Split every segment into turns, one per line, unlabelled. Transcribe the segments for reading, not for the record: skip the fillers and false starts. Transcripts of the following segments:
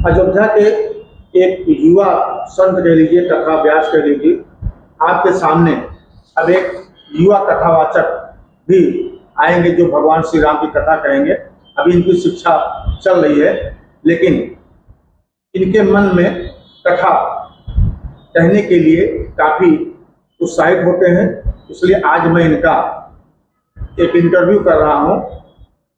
अयोध्या के एक युवा संत कह लीजिए, कथा व्यास कह लीजिए, आपके सामने अब एक युवा कथावाचक भी आएंगे जो भगवान श्री राम की कथा कहेंगे। अभी इनकी शिक्षा चल रही है, लेकिन इनके मन में कथा कहने के लिए काफ़ी उत्साहित होते हैं, इसलिए आज मैं इनका एक इंटरव्यू कर रहा हूँ।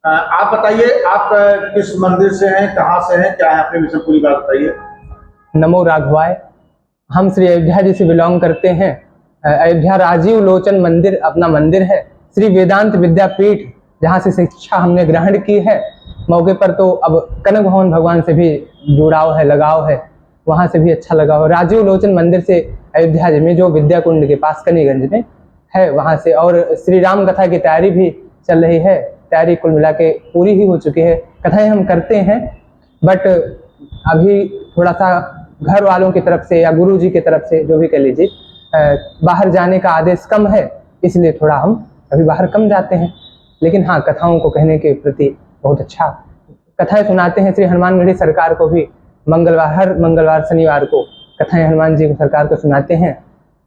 आप बताइए, आप किस मंदिर से हैं, कहाँ से हैं, क्या है अपने विषय पूरी बात बताइए।
नमो राघवाय। हम श्री अयोध्या जी से बिलोंग करते हैं। अयोध्या राजीव लोचन मंदिर अपना मंदिर है। श्री वेदांत विद्यापीठ जहाँ से शिक्षा हमने ग्रहण की है, मौके पर तो अब कनक भवन भगवान से भी जुड़ाव है, लगाव है, वहाँ से भी अच्छा लगा हो। राजीव लोचन मंदिर से अयोध्या जी में जो विद्या कुंड के पास कनीगंज में है, वहाँ से। और श्री राम कथा की तैयारी भी चल रही है, तैयारी कुल मिला के पूरी ही हो चुकी है। कथाएं हम करते हैं, बट अभी थोड़ा सा घर वालों की तरफ से या गुरु जी की तरफ से, जो भी कह लीजिए, बाहर जाने का आदेश कम है, इसलिए थोड़ा हम अभी बाहर कम जाते हैं। लेकिन हाँ, कथाओं को कहने के प्रति बहुत अच्छा कथाएं सुनाते हैं। श्री हनुमानगढ़ी सरकार को भी हर मंगलवार शनिवार को कथाएं हनुमान जी को सरकार को सुनाते हैं।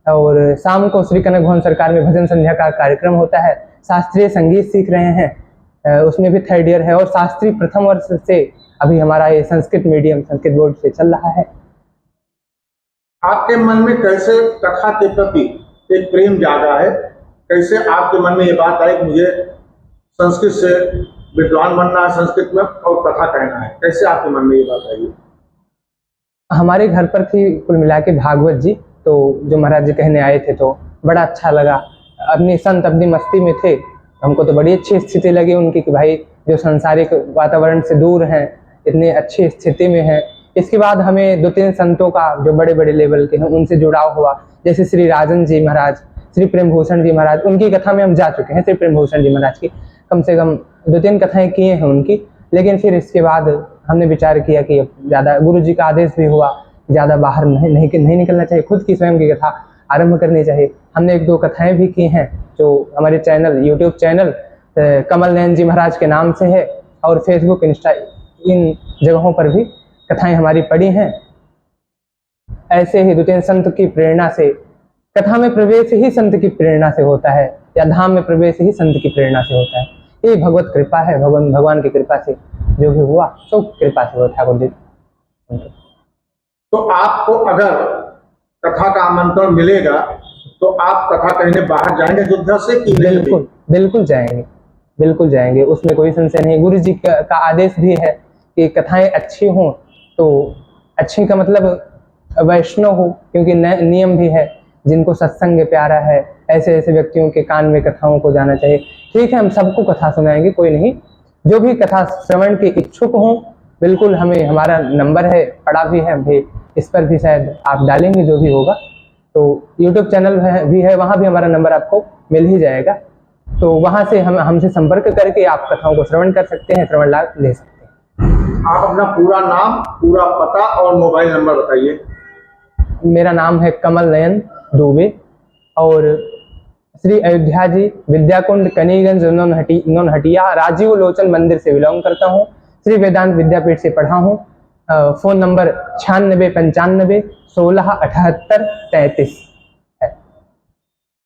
और शाम को श्री कनक भवन सरकार में भजन संध्या का कार्यक्रम होता है। शास्त्रीय संगीत सीख रहे हैं, उसमें भी 3rd ईयर है। और शास्त्रीय प्रथम वर्ष से अभी हमारा ये संस्कृत मीडियम, संस्कृत बोर्ड से चल रहा है।
आपके मन में कैसे कथा के प्रति एक प्रेम जागा है? कैसे आपके मन में ये बात आई कि मुझे संस्कृत से विद्वान बनना है, संस्कृत में और कथा कहना है? कैसे आपके मन में ये बात आई?
हमारे घर पर थी कुल मिला के भागवत जी, तो जो महाराज जी कहने आए थे तो बड़ा अच्छा लगा। अपनी संत अपनी मस्ती में थे, हमको तो बड़ी अच्छी स्थिति लगी उनकी कि भाई जो सांसारिक वातावरण से दूर हैं, इतनी अच्छी स्थिति में हैं। इसके बाद हमें 2-3 संतों का जो बड़े बड़े लेवल के हैं उनसे जुड़ाव हुआ, जैसे श्री राजन जी महाराज, श्री प्रेमभूषण जी महाराज, उनकी कथा में हम जा चुके हैं। श्री प्रेमभूषण जी महाराज की कम से कम 2-3 कथाएं किए हैं उनकी। लेकिन फिर इसके बाद हमने विचार किया कि ज़्यादा, गुरु जी का आदेश भी हुआ, ज़्यादा बाहर नहीं निकलना चाहिए, खुद की स्वयं की कथा आरंभ करनी चाहिए। हमने 1-2 कथाएं भी की हैं जो हमारे channel, YouTube channel Kamal Nayan जी महाराज के नाम से है, और फेसबुक, इंस्टा, इन जगहों पर भी कथाएं हमारी पड़ी हैं। ऐसे ही 2-3 संत की प्रेरणा से, कथा में प्रवेश ही संत की प्रेरणा से होता है, या धाम में प्रवेश ही संत की प्रेरणा से होता है। ये भगवत कृपा है, भगवान की कृपा से जो भी हुआ सो कृपा से हुआ, ठाकुर जी।
तो आपको अगर कथा का आमंत्रण मिलेगा तो आप कथा कहने बाहर जाएंगे अयोध्या से कि नहीं?
बिल्कुल जाएंगे, बिल्कुल जाएंगे, उसमें कोई संशय नहीं। गुरु जी का आदेश भी है कि कथाएं अच्छी हों, तो अच्छी का मतलब वैष्णव हो, क्योंकि नियम भी है, जिनको सत्संग प्यारा है ऐसे ऐसे व्यक्तियों के कान में कथाओं को जाना चाहिए। ठीक है, हम सबको कथा सुनाएंगे, कोई नहीं। जो भी कथा श्रवण के इच्छुक हों, बिल्कुल, हमारा नंबर है, पड़ा भी है, भी इस पर भी शायद आप डालेंगे जो भी होगा, तो यूट्यूब चैनल भी है, वहाँ भी हमारा नंबर आपको मिल ही जाएगा। तो वहाँ से हमसे संपर्क करके आप कथाओं को श्रवण कर सकते हैं, श्रवण लाभ ले सकते हैं।
आप अपना पूरा नाम, पूरा पता और मोबाइल नंबर बताइए।
मेरा नाम है कमल नयन दुबे, और श्री अयोध्या जी विद्याकुंड कनीगंज नौनहटिया राजीव लोचन मंदिर से बिलोंग करता हूँ। श्री वेदांत विद्यापीठ से पढ़ा हूँ। Phone number 96 95 16 78 33।